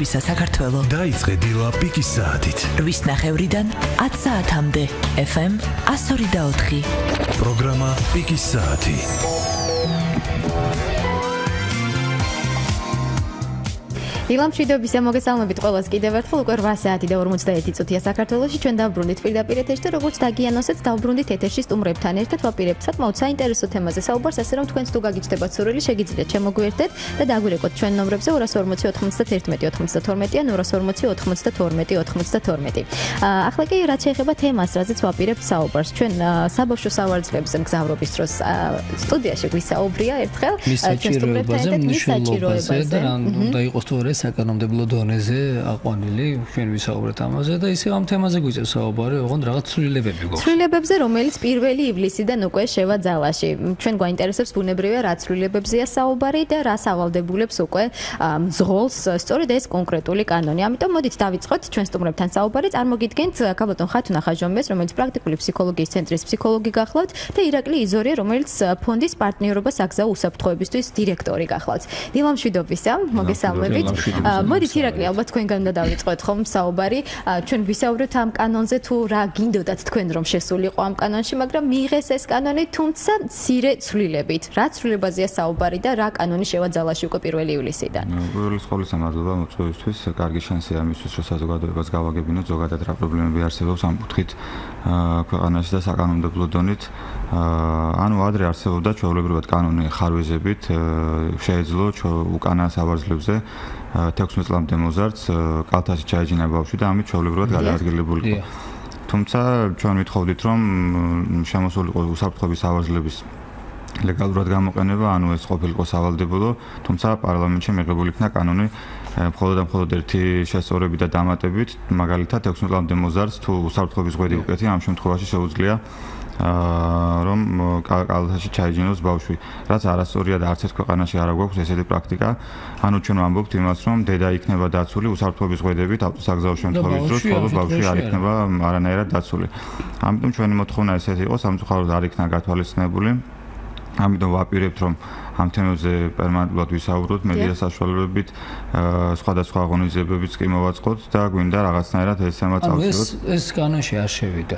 საქართველოს დაიწყე დილა პიკის საათით 8:00-დან 10 საათამდე FM 102.4 პროგრამა პიკის საათი დილამშვიდობის მოგესალმებით ყველას კიდევ ერთხელ უკვე 8 საათი და 41 წუთია საქართველოში ჩვენ დავბრუნდით პირდაპირ ეთერში და როგორც დაგიანოსეთ დავბრუნდით ეთერში სტუმრებთან ერთად ვაპირებთ საკმაოდ საინტერესო თემაზე საუბარს ასე რომ თქვენც თუ გაგიჩნდებათ სურვილი შეგიძლიათ შემოგვიერთდეთ და დაგვირეკოთ ჩვენ ნომრებზე 240 91 92 ან 240 92 ახლა კი რაც შეეხება თემას რაზეც ვაპირებთ საუბარს ჩვენ საბავშვო სავარძლებზე მგზავრობის დროს სტუდიაში გვისაუბრია ერთხელ ჩვენ სტუმრებთან ერთად მისაჭიროებაზე და რა უნდა იყოს თუ არა საკანონმდებლო დონეზე აყვანილი ჩვენ ვისაუბრეთ ამაზე და ისე ამ თემაზე გვიწევს საუბარი ოღონდ რაღაც ცვლილებები გვაქვს ცვლილებებზე რომელიც 1 ივლისიდან უკვე შევა ძალაში ჩვენ გვაინტერესებს ბუნებრივია რა ცვლილებებზეა საუბარი და რა სავალდებულებს უკვე მძღოლს სწორედ ეს კონკრეტული კანონი ამიტომ მოდით დავიწყოთ ჩვენ სტუმრებთან საუბარი წარმოგიდგენთ ქალბატონ ხათუნა ხაჟომიას რომელიც პრაქტიკული ფსიქოლოგიის ცენტრის ფსიქოლოგი გახლავთ და ირაკლი იზორია რომელიც ფონდის პარტნიორობა საგზაო უსაფრთხოებისთვის დირექტორი გახლავთ დილამშვიდობისა მოგესალმებით მოდით ირაკლი ალბათ თქვენგან უნდა დავიწყოთ ხომ საუბარი ჩვენ ვისაუბრეთ ამ კანონზე თუ რა გინდოდათ თქვენ რომ შესულიყო ამ კანონში მაგრამ მიიღეს ეს კანონი თუმცა მცირე ცვლილებით რა ცვლილებაზეა საუბარი და რა კანონი შევა ძალაში უკვე 1 ივლისიდან უბრალოდ სკოლის მადლობა მოწვევისთვის კარგი შანსია ამისთვის რომ საზოგადოებას გავაგებინოთ ზოგადად რა პრობლემები არსებობს ამ კუთხით ქვეყანაში და საკანონმდებლო დონით ანუ ადრე არსებობდა ჩვეულებრივად კანონი ხარვეზებით შეეძლო უკანა სავარძლებზე 16 წლამდე მოზარდს კალთაში ჩაეჯინა ბავშვი და ამით ჩვეულებრივად გადაადგილებული იყო. თუმცა ჩვენ ვითხოვდით რომ შემოსულიყო უსაფრთხოების სავარძლების ლეგალურად გამოყენება, ანუ ეს ყოფილიყო სავალდებულო, თუმცა პარლამენტში მიღებული იქნა კანონი მხოლოდ და მხოლოდ ერთი შესწორებით და დამატებით, მაგალითად 16 წლამდე მოზარდს თუ უსაფრთხოების ღვედი უკეთი, ამ შემთხვევაში შეუძლია რომ კალთაში ჩაეჯინოს ბავშვი, რაც არასწორია და არც ერთ ქვეყანაში არ აქვს ესეთი პრაქტიკა. ანუ ჩვენ ვამბობთ იმას, რომ დედა იქნება დაცული უსაფრთხოების ღვედებით ავტოსაგზაო შემთხვევის დროს, ხოლო ბავშვი არ იქნება არანაირად დაცული. ამიტომ ჩვენი მოთხოვნა ესეთი იყო, სამწუხაროდ არ იქნა გათვალისწინებული. ამიტომ ვაპირებთ რომ ამ თემებზე პერმანენტულად ვისაუბროთ მედია საშუალებებით, სხვადასხვა აღონიზებებიც კი მოვაწყოთ და გვინდა რაღაცნაირად ეს თემა წავსვათ. ეს კანონში არ შევიდა.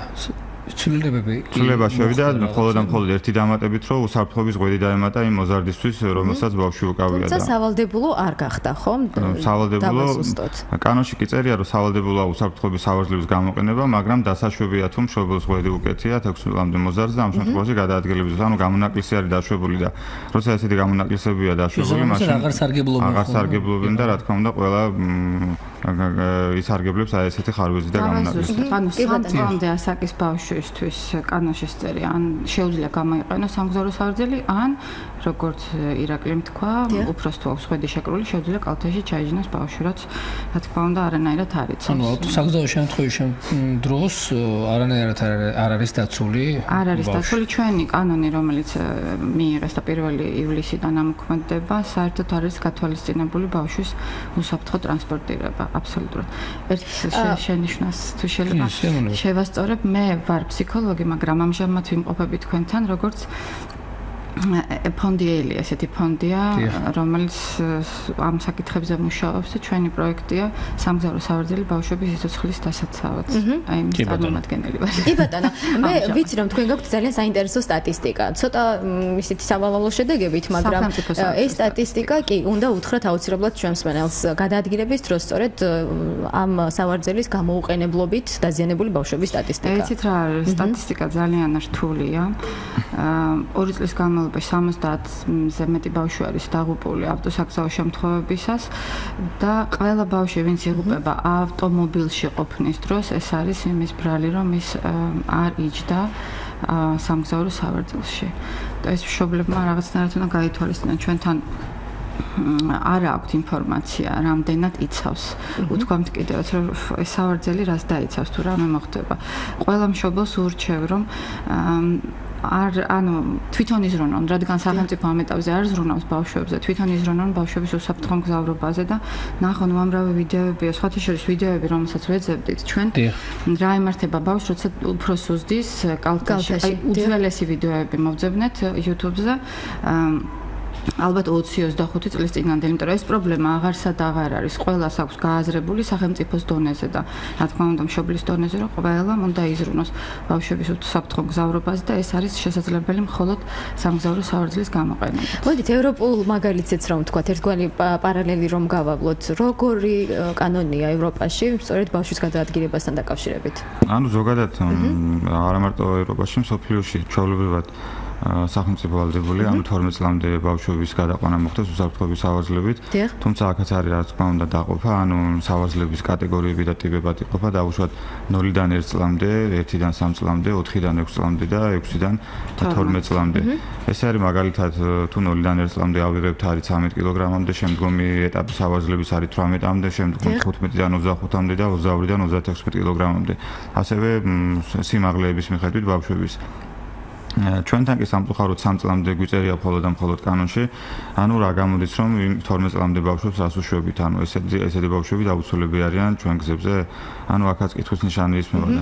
ცვლილება შევიდა მხოლოდ და მხოლოდ ერთი დამატებით რომ უსაფრთხოების ღვედი დაემატა იმ მოზარდისთვის რომელსაც ბავშვი უკავია და სავალდებულო არ გახდა ხომ? სავალდებულო კანონში კი წერია რომ სავალდებულოა უსაფრთხოების სავარძლების გამოყენება მაგრამ დასაშვებია თუ მშობელს ღვედი უკეთია 16 წლამდე მოზარდს და ამ შემთხვევაში გადაადგილების ანუ გამონაკლისი არის დაშვებული და როცა ესეთი გამონაკლისებია დაშვებული მაშინ აღარ სარგებლობენ და რა თქმა უნდა ყველა ისარგებლებს აი ესეთი ხარვეზი და გამონაკლისი. ანუ 3 წლამდე ასაკის ბავშვისთვის კანონში წერია ან შეუძლია გამოიყენოს სამგზავრო სავარძელი ან როგორც ირაკლიმ თქვა, უფროს თუ აქვს ღვედი შეკრული, შეუძლია კალთაში ჩაეჯინოს ბავშვი, რაც რა თქმა უნდა არანაირად არ იცავს. ანუ საგზაო შემთხვევაში დროს არანაირად არ არის დაცული. არ არის დაცული ჩვენი კანონი, რომელიც მიიღეს და 1 ივლისიდან ამოქმედება, საერთოდ არის გათვალისწინებული ბავშვის უსაფრთხო ტრანსპორტირება, აბსოლუტურად. ერთ შენიშვნას თუ შეიძლება შევასწორებ, მე ვარ ფსიქოლოგი, მაგრამ ამჟამად ვიმყოფები თქვენთან, როგორც ფონდიელი, ესეთი ფონდია, რომელიც ამ საკითხებზე მუშაობს და ჩვენი პროექტია სამგზავრო სავარძელი ბავშვების სიცოცხლის დასაცავად. აი მის წარმომადგენელი ვარ. კი ბატონო, მე ვიცი რომ თქვენ გაქვთ ძალიან საინტერესო სტატისტიკა. ცოტა ისეთი სავალალო შედეგებით, მაგრამ ეს სტატისტიკა კი უნდა უთხრათ აუცილებლად ჩვენს მსმენელს გადაადგილების დროს სწორედ ამ სავარძელის გამოუყენებლობით დაზიანებული ბავშვების სტატისტიკა. იცით რა არის სტატისტიკა ძალიან რთულია. 2 წლის განმავლობაში 70-ზე მეტი ბავშვი არის დაღუპული ავტოსაგზაო შემთხვევებისას და ყველა ბავშვი ვინც იღუპება ავტომობილში ყოფნის დროს ეს არის იმის ბრალი რომ ის არ იჯდა სამგზავრო სავარძელში. და ეს მშობლებმა რაღაცნაირად უნდა გაითვალისწინონ ჩვენთან არ აქვს ინფორმაცია რამდენად იცავს. უთქვამთ კიდევაც რომ ეს სავარძელი რას დაიცავს თუ რამე მოხდება. ყველა მშობელს ურჩევ რომ ანუ თვითონ იზრუნონ, რადგან სახელმწიფო ამ ეტაპზე არ ზრუნავს ბავშვებზე, თვითონ იზრუნონ ბავშვების უსაფრთხო მგზავრობაზე და ნახონ უამრავი ვიდეოებია, სხვათა შორის ვიდეოები, რომელსაც ვეძებდით ჩვენ. რა იმართება ბავშვს, როცა უფროს უზდის კალთაში. აი უძველესი ვიდეოები მოვძებნეთ YouTube-ზე. ალბათ 20-25 წლის წინანდელი, იმიტომ რომ ეს პრობლემა აღარსად აღარ არის. ყველას აქვს გააზრებული სახელმწიფოს დონეზე და რა თქმა უნდა მშობლის დონეზე, რომ ყველამ უნდა იზრუნოს ბავშვების უსაფრთხო მგზავრობაზე და ეს არის შესაძლებელი მხოლოდ სამგზავრო სავარძლის გამოყენებით. მოდით ევროპულ მაგალითიც რომ ვთქვათ, ერთგვარი პარალელი რომ გავავლოთ, როგორი კანონია ევროპაში სწორედ ბავშვის გადაადგილებასთან დაკავშირებით? ანუ ზოგადად არა მარტო ევროპაში, მსოფლიოში ჩვეულებრივად სახელმწიფო ვალდებული, ანუ 12 წლამდე ბავშვების გადაყვანა მოხდეს უსაფრთხოების სავარძლებით. თუმცა აქაც არის რა თქმა უნდა დაყოფა, ანუ სავარძლების კატეგორიები და ტიპებად იყოფა, დაუშვათ 0-დან 1 წლამდე, 1-დან 3 წლამდე, 4-დან 6 წლამდე და 6-დან 12 წლამდე. ეს არის მაგალითად თუ 0-დან 1 წლამდე ავიღებთ არის 13 კილოგრამამდე, შემდგომი ეტაპი სავარძლების არის 18-მდე, შემდგომი 15-დან 25-მდე და 22-დან 36 კილოგრამამდე. ასევე სიმაღლეების მიხედვით ბავშვების ჩვენთან კი სამწუხაროდ 3 წლამდე გვიწერია მხოლოდ და მხოლოდ კანონში. ანუ რა გამოდის რომ 12 წლამდე ბავშვებს რას უშვებით? ანუ ესეთი ბავშვები დაუცველები არიან ჩვენ გზებზე. ანუ აქაც კითხვის ნიშანი ისმევა და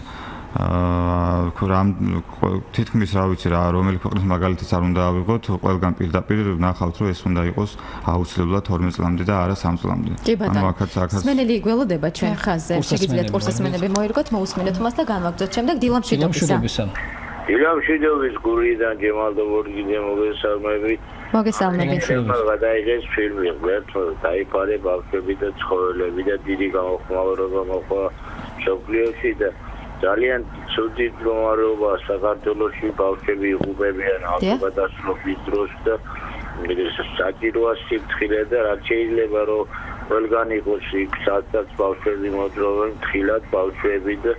თითქმის რა ვიცი რა რომელი ქვეყნის მაგალითიც არ უნდა ავიღოთ, ყველგან პირდაპირ ნახავთ რომ ეს უნდა იყოს აუცილებლად 12 წლამდე და არა 3 წლამდე. ანუ აქაც სმენელი გველოდება ჩვენ ხაზზე. შეგიძლიათ კურსასმენები მოირგოთ, მოусმინოთ მას და განვაგრძოთ შემდეგ დილამშვიდობისა. დილამშვიდობის გურიდან ჯემალდობორგიდე მოგესალმებით. მოგესალმებით. გადაიღეს ფილმი ღმერთო დაიფარე ბავშვები და ცხოველები და დიდი გამოხმაურება მოხდა მსოფლიოში და ძალიან ცუდი მდგომარეობა საქართველოში ბავშვები იღუპებიან ავტოგადასრობის დროს და საჭიროა სიფრთხილე და რაც შეიძლება რომ ყველგან იყოს იქ სადაც ბავშვები მოძრაობენ თხილად ბავშვები და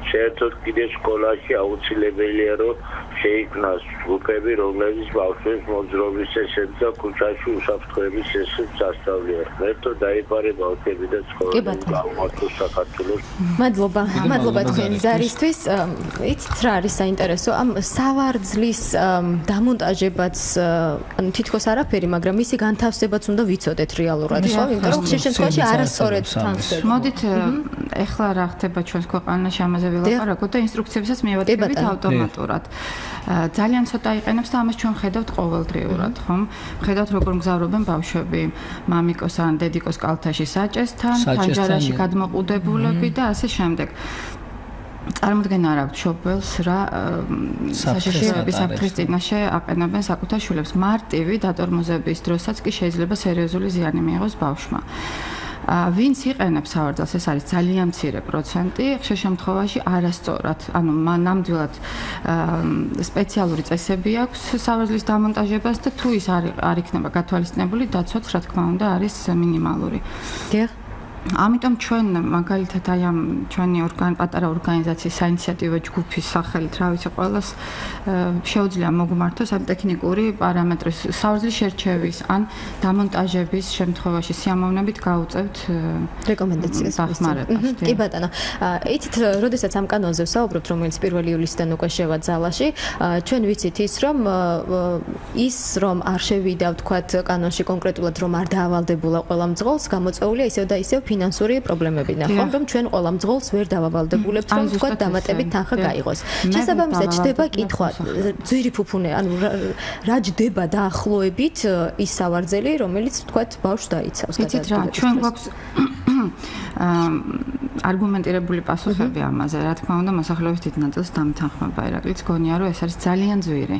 შეერთოთ კიდე სკოლაში აუცილებელია რომ შეიქმნას ჯგუფები რომლებიც ბავშვებს მოძრაობის წესებს და ქუჩაში უსაფრთხოების წესებს ასწავლიან. ღმერთო დაიფარე ბავშვები და ცხოველები გამართოს საქართველოს. მადლობა თქვენი ზარისთვის. იცით რა არის საინტერესო? ამ სავარძლის დამონტაჟებაც ანუ თითქოს არაფერი, მაგრამ მისი განთავსებაც უნდა ვიცოდეთ რეალურად, ხო? იმიტომ რომ ხშირ შემთხვევაში არასწორად თანხდება. მოდით ეხლა რა ხდება ჩვენს ქვეყანაში ამაზე ვილაპარაკოთ და ინსტრუქციებსაც მივადგებით ავტომატურად. ძალიან ცოტა იყენებს და ამას ჩვენ ხედავთ ყოველდღიურად, ხომ? ხედავთ როგორ მგზავრობენ ბავშვები მამიკოს ან დედიკოს კალთაში საჭესთან, ფანჯარაში გადმოყუდებულები და ასე შემდეგ. წარმოდგენა არ აქვს მშობელს რა საშიშროების საფრთხის წინაშე აყენებენ საკუთარ შვილებს. მარტივი დატორმოზების დროსაც კი შეიძლება სერიოზული ზიანი მიიღოს ბავშვმა. ვინც იყენებს სავარძელს, ეს არის ძალიან მცირე პროცენტი, ხშირ შემთხვევაში არასწორად, ანუ ნამდვილად სპეციალური წესები აქვს სავარძლის დამონტაჟებას და თუ ის არ იქნება გათვალისწინებული, დაცვაც რა თქმა უნდა არის მინიმალური. ამიტომ ჩვენ მაგალითად აი ამ ჩვენი პატარა ორგანიზაციის საინიციატივო ჯგუფის სახელით, რა ვიცი, ყველას შეუძლია მოგმართოს ამ ტექნიკური პარამეტრის სავარძლის შერჩევის ან დამონტაჟების შემთხვევაში სიამოვნებით გაუწევთ რეკომენდაციას. კი ბატონო. იცით, როდესაც ამ კანონზე ვსაუბრობთ, რომელიც 1 ივლისიდან უკვე შევა ძალაში, ჩვენ ვიცით ის, რომ არ შევიდა, ვთქვათ, კანონში კონკრეტულად რომ არ დაავალდებულა ყველა მძღოლს, გამოწვეულია ისევ და ისევ ფინანსური პრობლემები ნახავთ, რომ ჩვენ ყველა მძღოლს ვერ დავავალდებულებთ, რომ თქვა დამატებით თანხა გაიღოს. შესაბამისად ჩდება კითხვა, ძვირი ფუფუნე, ანუ რა ჯდება დაახლოებით ის სავარძელი, რომელიც თქვა ბავშვს დაიცავს. იცით რა, ჩვენ გვაქვს არგუმენტირებული პასუხები ამაზე, რა თქმა უნდა, მოსახლეობის დიდ ნაწილს დამთანხმება ირაკლიც გონია, რომ ეს არის ძალიან ძვირი.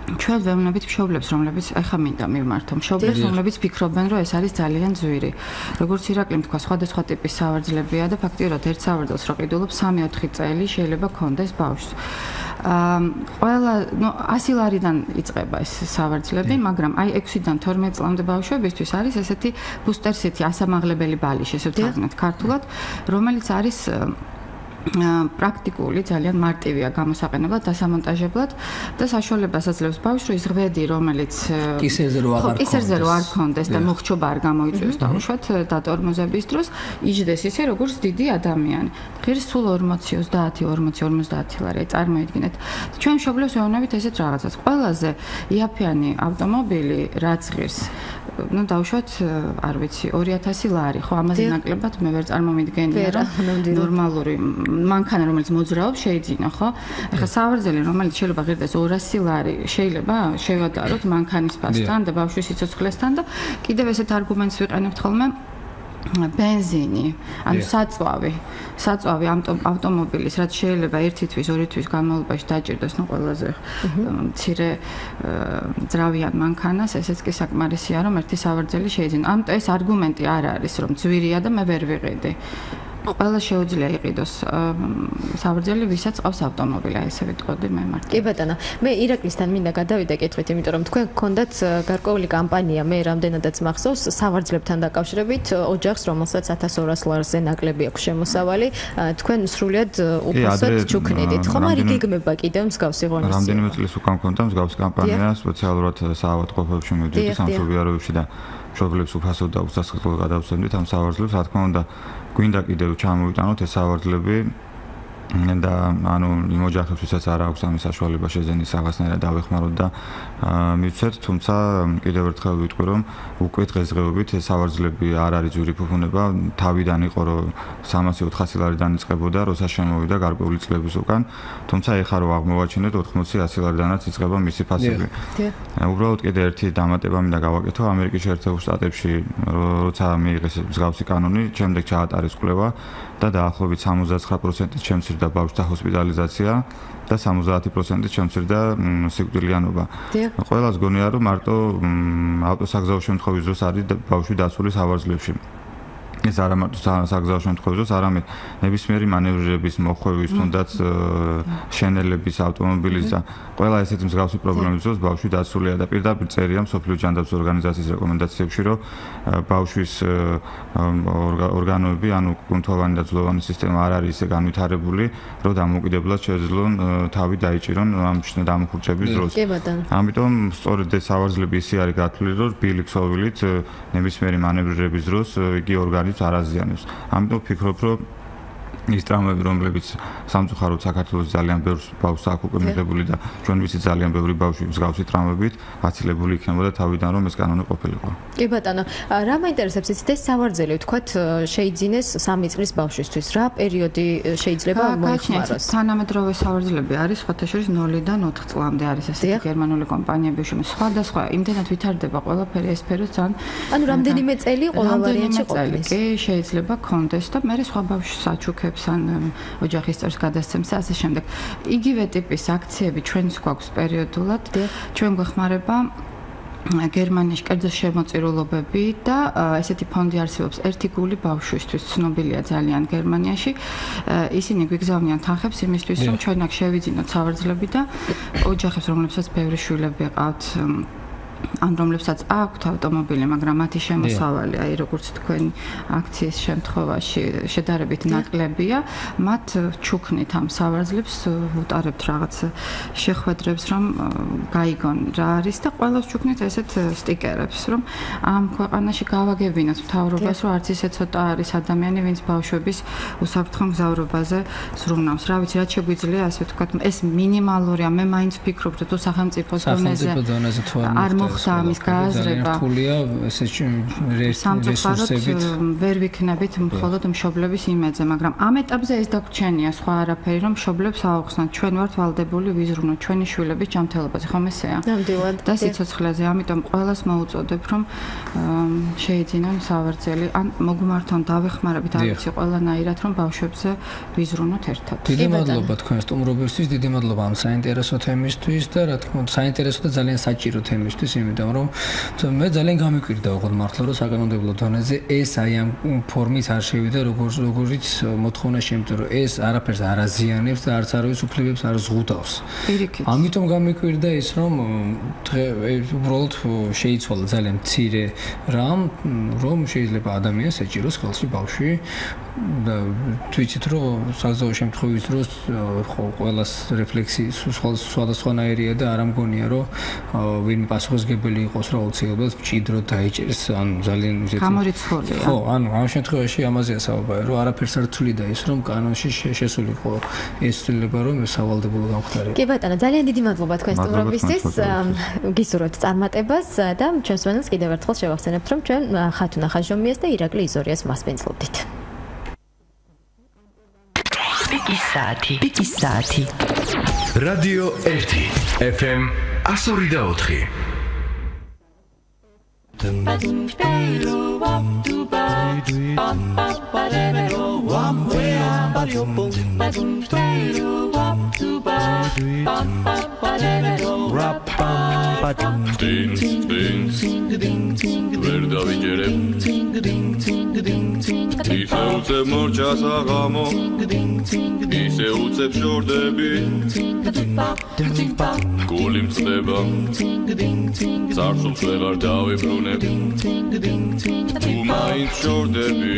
ჩვენ ვეუბნებით მშობლებს, რომლებიც ახლა მინდა მივმართო, მშობლებს, რომლებიც ფიქრობენ, რომ ეს არის ძალიან ძვირი. როგორც ირაკლიმ თქვა, სხვადასხვა ტიპის სავარძლებია და ფაქტიურად ერთ სავარძელს რო ყიდულობ 3-4 წელი შეიძლება კონდეს ბავშვს. ყველა 100 ლარიდან იწყება ეს სავარძლები, მაგრამ აი 6-დან 12 წლამდე ბავშვებისთვის არის ესეთი ბუსტერსიტი, ასამაღლებელი ბალიში, ესე ვთქვათ ქართულად, რომელიც არის პრაქტიკული, ძალიან მარტივია გამოსაყენებლად, დასამონტაჟებლად და საშუალებას აძლევს ბავშვს, რომ ის ღვედი, რომელიც კისერზე რო არ კონდეს და მოხჩობა არ გამოიწვიოს დაუშვათ დატორმოზების დროს, იჯდეს ისე, როგორც დიდი ადამიანი. ღირს სულ 40 ლარი, წარმოიდგინეთ. ჩვენ მშობლებს ვეუბნებით ესეთ რაღაცას. ყველაზე იაფიანი ავტომობილი, რაც ღირს ну დავუშვათ, არ ვიცი, 2000 ლარი, ხო, ამაზე ნაკლებად მე ვერ წარმომიდგენია, რომ ნორმალური მანქანა, რომელიც მოძრაობს, შეიძინა, ხო? ეხლა სავარძელი, რომელიც შეიძლება ღირდეს 200 ლარი, შეიძლება შევადაროთ მანქანის ფასთან და ბავშვის სიცოცხლესთან და კიდევ ესეთ არგუმენტს ვიყენებთ ხოლმე бенზინი, ანუ საწვავი ავტომობილის, რაც შეიძლება 1 თვის, 2 თვის განმავლობაში დაჭირდეს, ну ყველაზე მცირე ძრავიან მანქანას, ესეც კი საკმარისია, რომ ერთი სავარძელი შეიძინა. ამიტომ ეს არგუმენტი არ არის, რომ ძვირია და მე ვერ ვიყიდი. ყველა შეუძლია იყიდოს სავარძელი, ვისაც ყავს ავტომობილი, აი ესე ვიტყოდი მე მარტო. კი ბატონო, მე ირაკლისთან მინდა გადავიდე კითხვით, იმიტომ რომ თქვენ გქონდათ გარკვეული კამპანია, მე რამდენადაც მახსოვს, სავარძლებთან დაკავშირებით ოჯახს, რომელსაც 1200 ლარზე ნაკლები აქვს შემოსავალი, თქვენ სრულიად უფასოდ ჩუქნიდით, ხომ არ იგეგმება კიდევ მსგავსი ღონისძიება? რამდენიმე წლის უკან მქონდა მსგავსი კამპანია, სპეციალურად საავადმყოფოებში მივიდით სამშობიაროებში და მშობლებს უფასოდ და უსასყიდლოდ გადავსვენდით ამ სავარძლებს, რა თქმა უნდა, გვინდა კიდევ ჩამოვიტანოთ ეს სავარძლები და ანუ იმ ოჯახებს, ვისაც არ აქვს ამის საშუალება შეძენის რაღაცნაირად დავეხმაროთ და მივცეთ, თუმცა კიდევ ერთხელ ვიტყვი, რომ უკვე დღესდღეობით ეს სავარძლები არ არის ძვირი ფუფუნება, თავიდან იყო რომ 300-400 ლარი დაიწყებოდა, როცა შემოვიდა გარკვეული წლების უკან, თუმცა ეხლა რომ აღმოვაჩინეთ 80-100 ლარიდანაც იწყება მისი ფასები. უბრალოდ კიდე ერთი დამატება მინდა გავაკეთო, ამერიკის შეერთებულ შტატებში როცა მიიღეს მსგავსი კანონი, შემდეგ ჩაატარეს კვლევა და დაახლოებით 79%-ით შემცირდა ბავშვთა ჰოსპიტალიზაცია და 70%-ით შემცირდა სიკვდილიანობა. ყველას გონია რომ მარტო ავტოსაგზაო შემთხვევის დროს არის ბავშვი დაცული სავარძლებში. ეს არა მარტო საგზაო შემთხვევის დროს, არამედ ნებისმიერი მანევრირების, მოხვევის, თუნდაც შენელების, ავტომობილის და ყველა ესეთი მსგავსი პრობლემის დროს ბავშვი დაცულია და პირდაპირ წერია მსოფლიო ჯანდაცვის ორგანიზაციის რეკომენდაციებში, რომ ბავშვის ორგანოები, ანუ კუნთოვანი და ძვლოვანი სისტემა არ არის ისე განვითარებული, რომ დამოუკიდებლად შეეძლონ თავი დაიჭირონ ამ დამუხრჩების დროს. ამიტომ სწორედ ეს სავარძლები ისე არის გათვლილი, რომ რბილი ქსოვილით ნებისმიერი მანევრირების დროს იგი ორგანიზმს არ აზიანებს. ამიტომ ვფიქრობ, რომ ის ტრამვები, რომლებიც სამწუხაროდ საქართველოს ძალიან ბევრ ბავშვს აქვს უკვე მიღებული და ჩვენ ვიცით ძალიან ბევრი ბავშვი მსგავსი ტრამვებით აცილებული იქნებოდა თავიდან, რომ ეს კანონი ყოფილიყო. კი ბატონო, რა მაინტერესებს იცით ეს სავარძელი, ვთქვათ, შეიძინეს 3 წლის ბავშვისთვის, რა პერიოდი შეიძლება მოიხმაროს? თანამედროვე სავარძლები არის ხათაშორის 0-დან 4 წლამდე არის ესეთი გერმანული კომპანიები, სხვადასხვა იმდენად ვითარდება ყველაფერი ეს სფერო ძალიან. ანუ რამდენიმე წელი ყველა ვარიანტში ყოფილის. კი, შეიძლება კონდეს და მე სხვა ბავშვს საჩუქებს ან ოჯახის წევრს გადასცემს და ასე შემდეგ. იგივე ტიპის აქციები ჩვენს გვაქვს პერიოდულად. ჩვენ გვეხმარება გერმანიაში კერძო შემოწირულობები და ესეთი ფონდი არსებობს ერთი გული ბავშვისთვის, ცნობილია ძალიან გერმანიაში. ისინი გვიგზავნიან თანხებს იმისთვის, რომ ჩვენ აქ შევიძინოთ სავარძლები და ოჯახებს, რომლებსაც ბევრი შვილები ყავთ, ან რომლებსაც აქვთ ავტომობილი, მაგრამ მათი შემოსავალი, აი როგორც თქვენ აქციის შემთხვევაში შედარებით ნაკლებია, მათ ჩუქნით ამ სავარძლებს, ვუტარებთ რაღაც შეხვედრებს, რომ გაიგონ რა არის და ყველას ჩუქნით ესეთ სტიკერებს, რომ ამ ქვეყანაში გავაგებინოთ მთავრობას, რომ არც ისე ცოტა არის ადამიანი, ვინც ბავშვების უსაფრთხო მგზავრობაზე ზრუნავს. რა ვიცი, რაც შეგვიძლია, ასე ვთქვათ, ეს მინიმალურია, მე მაინც ვფიქრობ, რომ თუ სახელმწიფოს დონეზე არ მოხდა ამის გააზრება, სამწუხაროდ ვერ ვიქნებით მხოლოდ მშობლების იმედზე, მაგრამ ამ ეტაპზე ეს დაგვრჩენია სხვა არაფერი, რომ მშობლებს აუხსნათ, ჩვენ ვართ ვალდებული ვიზრუნოთ ჩვენი შვილების ჯანმრთელობაზე, ხომ ესეა? ნამდვილად. და სიცოცხლეზე, ამიტომ ყველას მოუწოდებ, რომ შეიძინონ სავარძელი, ან მოგმართონ დავეხმარებით, არ ვიცი ყველანაირად, რომ ბავშვებზე ვიზრუნოთ ერთად. დიდი მადლობა თქვენ სტუმრობისთვის, დიდი მადლობა ამ საინტერესო თემისთვის და რა თქმა უნდა, საინტერესო და ძალიან საჭირო თემისთვის, იმიტომ რომ მე ძალიან გამიკვირდა უყოდ მართლა რომ საკანონმდებლო დონეზე ეს აი ამ ფორმით არ შევიდა როგორიც მოთხოვნა შემდგომ რომ ეს არაფერს არ აზიანებს და არც არავის უფლებებს არ ზღუდავს. ამიტომ გამიკვირდა ის რომ უბრალოდ შეიცვალა ძალიან მცირე რამ რომ შეიძლება ადამიანს ეჭიროს ხელში ბავშვი და თვითონ რომ საგზაო შემთხვევის დროს ყოველას რეფლექსი სხვადასხვანაირია და არ ამგონია რომ ვინმე პასუხს პასუხისმგებელი იყოს რა აუცილებლად მჭიდროდ დაიჭერს ან ძალიან გამორიცხულია. ხო, ანუ ამ შემთხვევაში ამაზეა საუბარი, რომ არაფერს არ თვლიდა ის, რომ კანონში შესულიყო ეს ცვლილება, რომ სავალდებულო გამხდარიყო. კი ბატონო, ძალიან დიდი მადლობა თქვენ სტუმრობისთვის. გისურვებთ წარმატებას და ჩვენს მანძილს კიდევ ერთხელ შევახსენებთ, რომ ჩვენ ხათუნა ხაჟომიას და ირაკლი იზორიას მასპინძლობდით. პიკის საათი. რადიო 1 FM 102.4. ისე უწევ მორჩას აღამო ისე უწევ შორდები გული მწდება წარსულს ვეღარ დავიბრუნებ თუ მაინც შორდები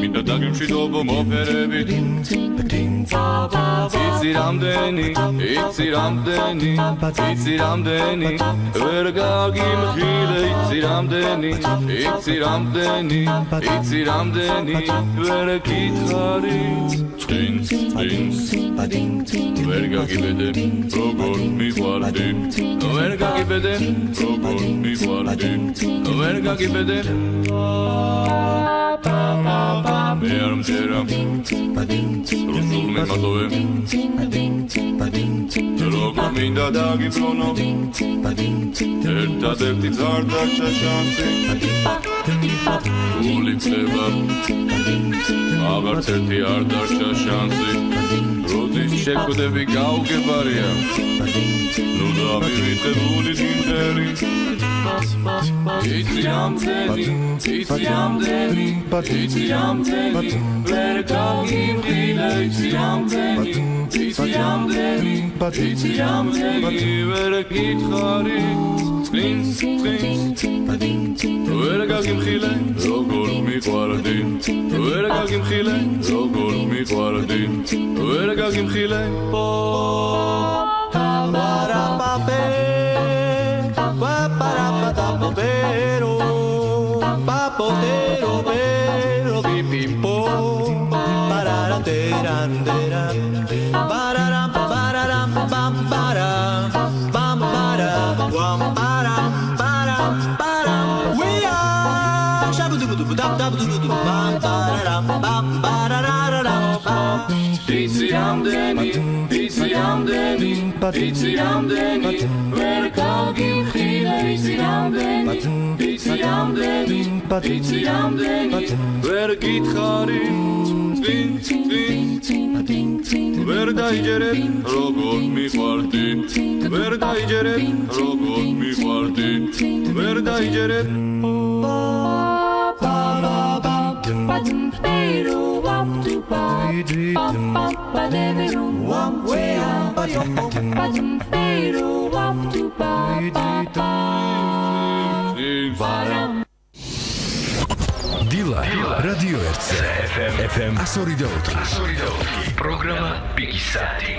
მინდა დაგიმშვიდობო მოფერები იცი რამდენი ვერ გაგიმხილე იცი რამდენი ვერ გითხარი წინს ვერ გაგიბედე როგორ მიყვარდი ვერ გაგიბედე როგორ მიყვარდი ვერ გაგიბედე მე არ მჯერა რუსულ მემატოვე როგორ მინდა დაგიბრუნო ერთადერთი არ დარჩა შანსი გული მწდება აღარც ერთი არ დარჩა შანსი როდის შეკვდები გაუგებარია ნუ დამივიწყებული სიმღერი იცი რამდენი ვერ გავიმღილე იცი რამდენი ვერ გითხარი წინს ვერ გაგიმხილე როგორ მიყვარდი ვერ გაგიმხილე როგორ მიყვარდი ვერ გაგიმხილე იცი რამდენი ვერ გაგიმხილე იცი რამდენი ვერ გითხარი წინს ვერ დაიჯერებ როგორ მიყვარდი ვერ დაიჯერებ როგორ მიყვარდი ვერ დაიჯერებ დილა რადიო 1 FM 102.4. პროგრამა პიკის საათი.